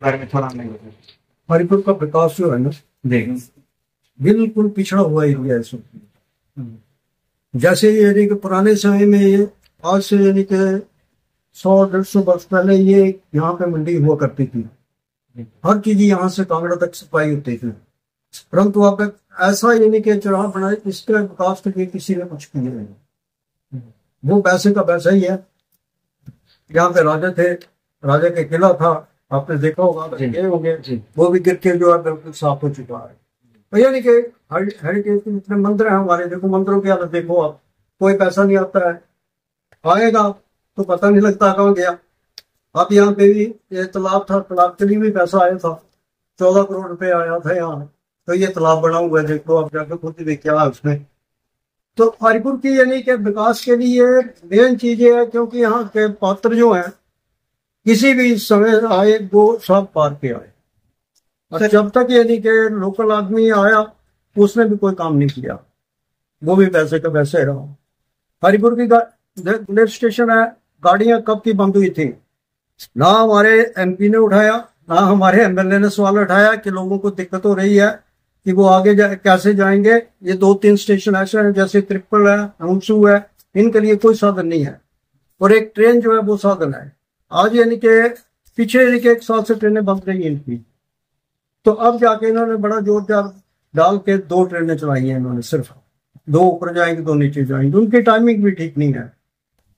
बारे में थोड़ा नहीं होता। हरिपुर का विकास जो है ना, जी। बिल्कुल पिछड़ा हुआ एरिया है सब। जैसे यानी कि पुराने समय में आज से यानी कि 100-150 वर्ष पहले ये यहाँ पे मंडी हुआ करती थी। हर चीज यहाँ से कांगड़ा तक सप्लाई होती थी। परंतु अब ऐसा यानी कि चौराहा बनाए, इसके विकास के लिए किसी ने कुछ किया नहीं। वो पैसे का पैसा ही है। यहाँ पे राजा थे, राजा के किला था, आपने देखा होगा, गए होंगे, वो भी गिर के जो है बिल्कुल साफ हो चुका है। तो यानी कि हेरिटेज के जितने मंदिर हैं हमारे, देखो मंदिरों की हालत देखो आप, कोई पैसा नहीं आता है, आएगा तो पता नहीं लगता कहाँ गया। अब यहाँ पे भी ये तालाब था, तालाब के लिए भी पैसा आया था, 14 करोड़ रुपए आया था यहाँ। तो ये तालाब बना हुआ है, देखो आप जाकर खुद ही देख क्या है उसमें। तो हरिपुर की यानी कि विकास के लिए मेन चीज ये है, क्योंकि यहाँ के पात्र जो हैं किसी भी समय आए वो सब पार पे आए। और जब तक यानी कि लोकल आदमी आया उसने भी कोई काम नहीं किया, वो भी पैसे का पैसे रहा। हरिपुर की लिफ्ट स्टेशन है, गाड़ियां कब की बंद हुई थी, ना हमारे एमपी ने उठाया, ना हमारे एमएलए ने सवाल उठाया कि लोगों को दिक्कत हो रही है कि वो आगे कैसे जाएंगे। ये 2-3 स्टेशन ऐसे हैं जैसे ट्रिपल है, हमसू है, इनके लिए कोई साधन नहीं है। और एक ट्रेन जो है वो साधन है। आज यानी कि पीछे यानी कि 1 साल से ट्रेनें बंद रही हैं इनकी, तो अब जाके इन्होंने बड़ा जोर डाल के 2 ट्रेनें चलाई हैं इन्होंने, सिर्फ 2 ऊपर जाएंगी 2 नीचे जाएंगी। उनकी टाइमिंग भी ठीक नहीं है,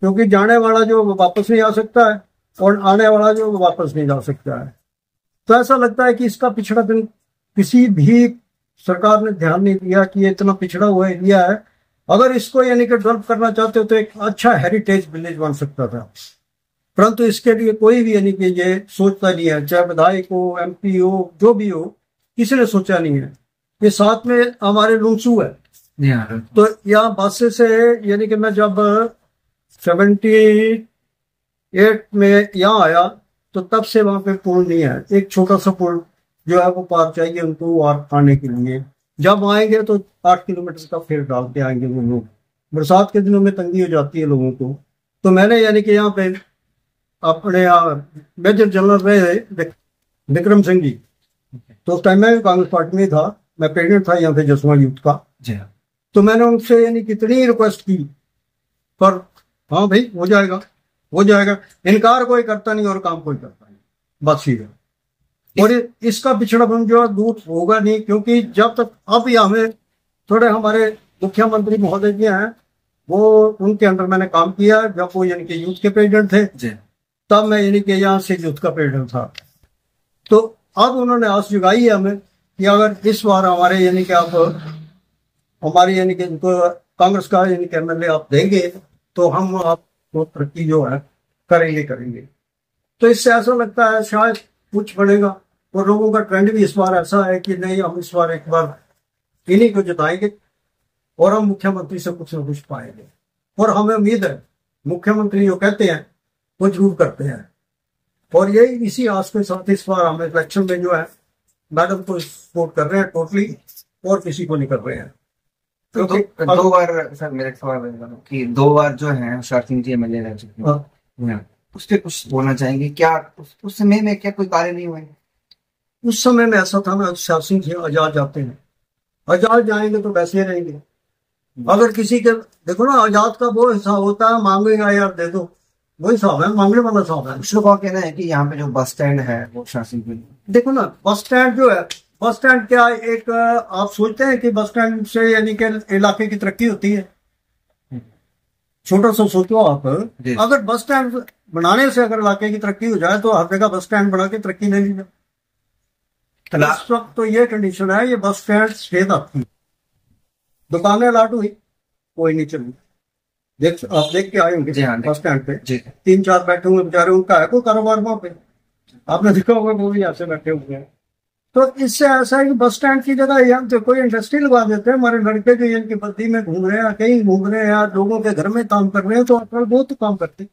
क्योंकि जाने वाला जो वापस नहीं आ सकता है और आने वाला जो वापस नहीं जा सकता है। तो ऐसा लगता है कि इसका पिछड़ापन किसी भी सरकार ने ध्यान नहीं दिया कि ये इतना पिछड़ा हुआ एरिया है। अगर इसको यानी कि डेवलप करना चाहते हो तो एक अच्छा हेरिटेज विलेज बन सकता था, परंतु इसके लिए कोई भी यानी कि ये सोचता नहीं है, चाहे विधायक हो, एमपी हो, जो भी हो, किसी ने सोचा नहीं है। ये साथ में हमारे लुंसू है, तो यहाँ बस से यानी कि मैं जब 78 में यहाँ आया तो तब से वहां पे पुल नहीं है। एक छोटा सा पुल जो है वो पार चाहिए उनको आने के लिए। जब आएंगे तो 8 किलोमीटर का फिर डाल के आएंगे वो लोग। बरसात के दिनों में तंगी हो जाती है लोगों को। तो मैंने यानी कि यहाँ पे अपने यहाँ मेजर जनरल रहे विक्रम सिंह जी, तो उस टाइम में कांग्रेस पार्टी में था, मैं प्रेसिडेंट था यहाँ पे जसवा यूथ का। तो मैंने उनसे यानी कितनी रिक्वेस्ट की, पर हाँ भाई हो जाएगा हो जाएगा, इनकार कोई करता नहीं और काम कोई करता नहीं, बस ही है। और इसका पिछड़ापन जो दूर होगा नहीं, क्योंकि जब तक अब हमें थोड़े हमारे मुख्यमंत्री महोदय जी हैं, वो उनके अंडर मैंने काम किया जब वो यानी कि यूथ के प्रेसिडेंट थे, तब मैं यानी कि यहाँ से यूथ का प्रेसिडेंट था। तो अब उन्होंने आस जगाई है हमें कि अगर इस बार हमारे यानी कि आप हमारी यानी कि कांग्रेस का यानी कि एमएलए आप देंगे तो हम आपको तरक्की जो है करेंगे। तो इससे ऐसा लगता है शायद कुछ बढ़ेगा। और लोगों का ट्रेंड भी इस बार ऐसा है कि नहीं, हम इस बार एक बार इन्हीं को जिताएंगे और हम मुख्यमंत्री से कुछ ना कुछ पाएंगे। और हमें उम्मीद है मुख्यमंत्री जो कहते हैं वो जरूर करते हैं। और यही इसी आस के साथ इस बार हम इलेक्शन में जो है मैडम को सपोर्ट कर रहे हैं टोटली, और किसी को नहीं कर रहे हैं। तो दो बार सर मेरा सवाल है कि 2 बार जो है तुषार सिंह जी एमएलए रह चुके हैं, उस पर कुछ बोलना चाहेंगे क्या? उस समय में क्या कोई कार्य नहीं हुए? उस समय में ऐसा था ना, तुषार सिंह जी आजाद जाते हैं, आजाद जाएंगे तो वैसे रहेंगे। अगर किसी के देखो ना, आजाद का वो हिसाब होता है, मांगेगा यार दे दो, वही हिसाब है, मांगने वाला हिसाब है। कुछ लोगों का कहना है कि यहाँ पे जो बस स्टैंड है वो शासन के, देखो ना बस स्टैंड जो है, बस स्टैंड क्या एक आप सोचते हैं कि बस स्टैंड से यानी कि इलाके की तरक्की होती है? छोटा सा सोचो आप, अगर बस स्टैंड बनाने से अगर इलाके की तरक्की हो जाए तो हर जगह बस स्टैंड बना के तरक्की नहीं ली जाए। इस वक्त तो ये कंडीशन है, ये बस स्टैंड सफेद आपकी दुकानें लाट हुई, कोई नहीं चली। आप देख के आए होंगे बस स्टैंड पे 3-4 बैठे हुए बेचारे, उनका है कोई कारोबार वहां पे? आपने देखा होगा वो भी ऐसे बैठे हुए हैं। तो इससे ऐसा है कि बस स्टैंड की जगह यहाँ तो कोई इंडस्ट्री लगा देते हैं। हमारे लड़के जो इनकी बद्दी में घूम रहे हैं, कहीं घूम रहे हैं, लोगों के घर में काम कर रहे हैं, तो आजकल बहुत काम करते।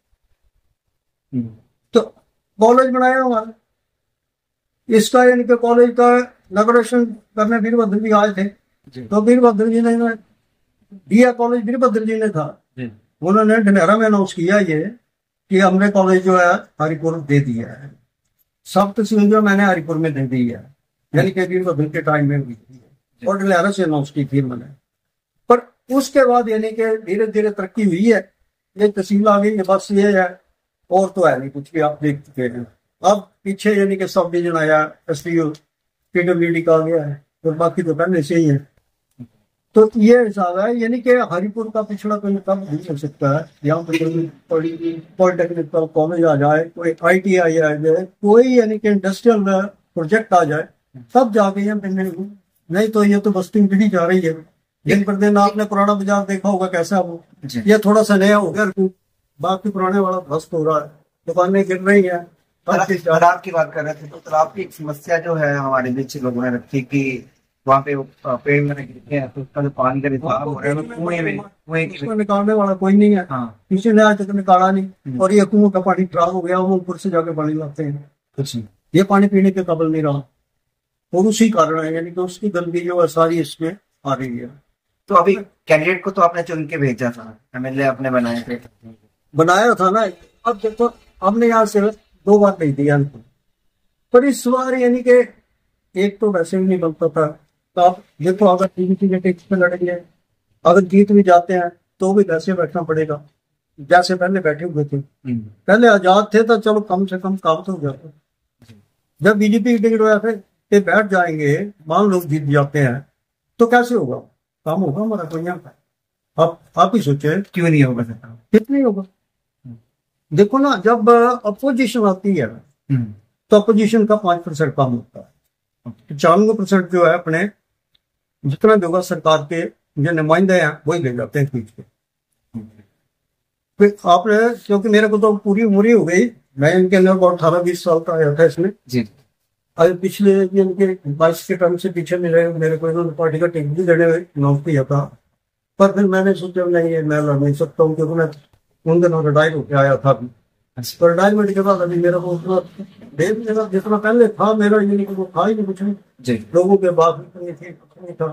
तो कॉलेज बनाया हमारा, इसका यानी कि कॉलेज का इनॉग्रेशन करने वीरभद्र जी आए थे, तो वीरभद्र जी ने दिया कॉलेज, वीरभद्र जी ने था, उन्होंने ढनेरा में अनाउंस किया ये कि हमने कॉलेज जो है हरिपुर दे दिया है। सब तस्वीर जो मैंने हरिपुर में दे दी है, यानी कि अभी बिल के टाइम में हुई है और डलेरा से अनाउंस की थी मैंने। पर उसके बाद यानी कि धीरे धीरे तरक्की हुई है, ये तहसील आ गई है, बस ये है, और तो है नहीं कुछ भी, आप देख चुके हैं। अब पीछे यानी कि सब डिवीजन आया, SDO PWD का आ गया है, और बाकी तो पहले से ही है। तो ये हिसाब है, यानी कि हरिपुर का पिछड़ा कोई कम नहीं हो सकता है। यहाँ पर पॉलिटेक्निकल कॉलेज आ जाए, कोई ITI आ जाए, कोई यानी कि इंडस्ट्रियल प्रोजेक्ट आ जाए, तब जाके ये मिलने, नहीं तो ये तो बस्ती बिगड़ी जा रही है दिन पर दिन। आपने पुराना बाजार देखा होगा कैसा, वो ये थोड़ा सा नया हो गया, बाकी पुराने वाला ध्वस्त हो रहा है, दुकानें गिर रही है। तालाब की बात कर रहे थे, तो तालाब की एक समस्या जो है हमारे बीच लोगों ने रखी कि वहाँ पे पेड़ में गिरते हैं तो उसका जो पानी का रिसाव हो रहा है कुएं निकालने वाला कोई नहीं है। हाँ। किसी ने आज तक निकाला नहीं, और ये कुओं का पानी खराब हो गया, वो ऊपर से जाके पानी लाते हैं, ये पानी पीने के काबिल नहीं रहा, और उसी कारण है, यानी कि उसकी गंदगी जो है सारी इसमें आ रही है। तो अभी कैंडिडेट को तो आपने चुन के भेजा था, MLA आपने बनाए थे, बनाया था ना। अब देखो, हमने यहाँ से 2 बार भेज दिया इनको, पर इस बार यानी कि एक तो वैसे भी नहीं बनता था। तो आप देखो, अगर TVT के टिकट पे लड़ेंगे, अगर जीत भी जाते हैं तो भी वैसे बैठना पड़ेगा जैसे पहले बैठे हुए थे। पहले आजाद थे तो चलो कम से कम काम तो हो जाता। जब BJP की टिकट वजह से बैठ जाएंगे, मान लो जीत जाते हैं, तो कैसे होगा काम? होगा हमारा कोई यहाँ का? आप ही सोचे, क्यों नहीं होगा? कितनी होगा? देखो ना, जब अपोजिशन आती है तो अपोजिशन का 5% काम होता है, 95% जो है अपने जितना भी होगा सरकार के जो नुमाइंदे हैं वही ले जाते हैं खींच के। फिर आपने, क्योंकि मेरे को तो पूरी उम्र ही हो गई, मैं इनके अंदर 18-20 साल का आया था इसमें जी। अब पिछले इनके 22 के टर्म से पीछे मेरे को इन्होंने पार्टी का टिकट भी देने अनाउंस किया था, पर फिर मैंने सोचा नहीं, मैं लड़ नहीं सकता हूँ, क्योंकि मैं उन दिनों रिटायर होकर आया था। तो रिटायरमेंट के बाद अभी मेरा को उतना जितना पहले था मेरा, ये वो था ही नहीं कुछ नहीं, लोगों के बात नहीं थी, कुछ नहीं था।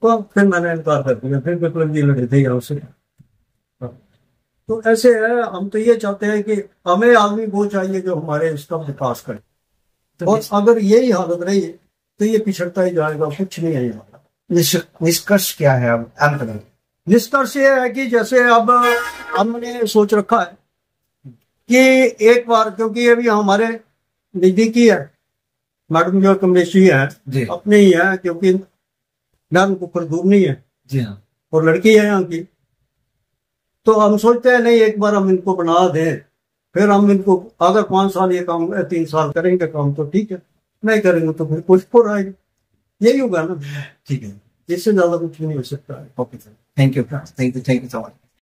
तो फिर मैंने इनकार कर दिया, फिर विप्लव जी लड़े थे यहाँ से। तो ऐसे है, हम तो ये चाहते हैं कि हमें आदमी वो चाहिए जो हमारे इसका विकास करे, और अगर यही हालत रही तो ये पिछड़ता ही जाएगा, कुछ नहीं है यहाँ। निष्कर्ष क्या है अब अंत में? निष्कर्ष ये है कि जैसे अब हमने सोच रखा है कि एक बार, क्योंकि ये भी हमारे नजदीकी है, मैडम जो कमलेश जी है अपने ही है, क्योंकि नाम को पर दूर नहीं है जी। हाँ। और लड़की है यहाँ की, तो हम सोचते हैं नहीं, एक बार हम इनको बना दें, फिर हम इनको अगर 5 साल ये काम 3 साल करेंगे काम तो ठीक है, नहीं करेंगे तो फिर कुछ हो आएगा, यही होगा ना। ठीक है, इससे ज्यादा कुछ नहीं हो सकता है। Okay sir, thank you so much.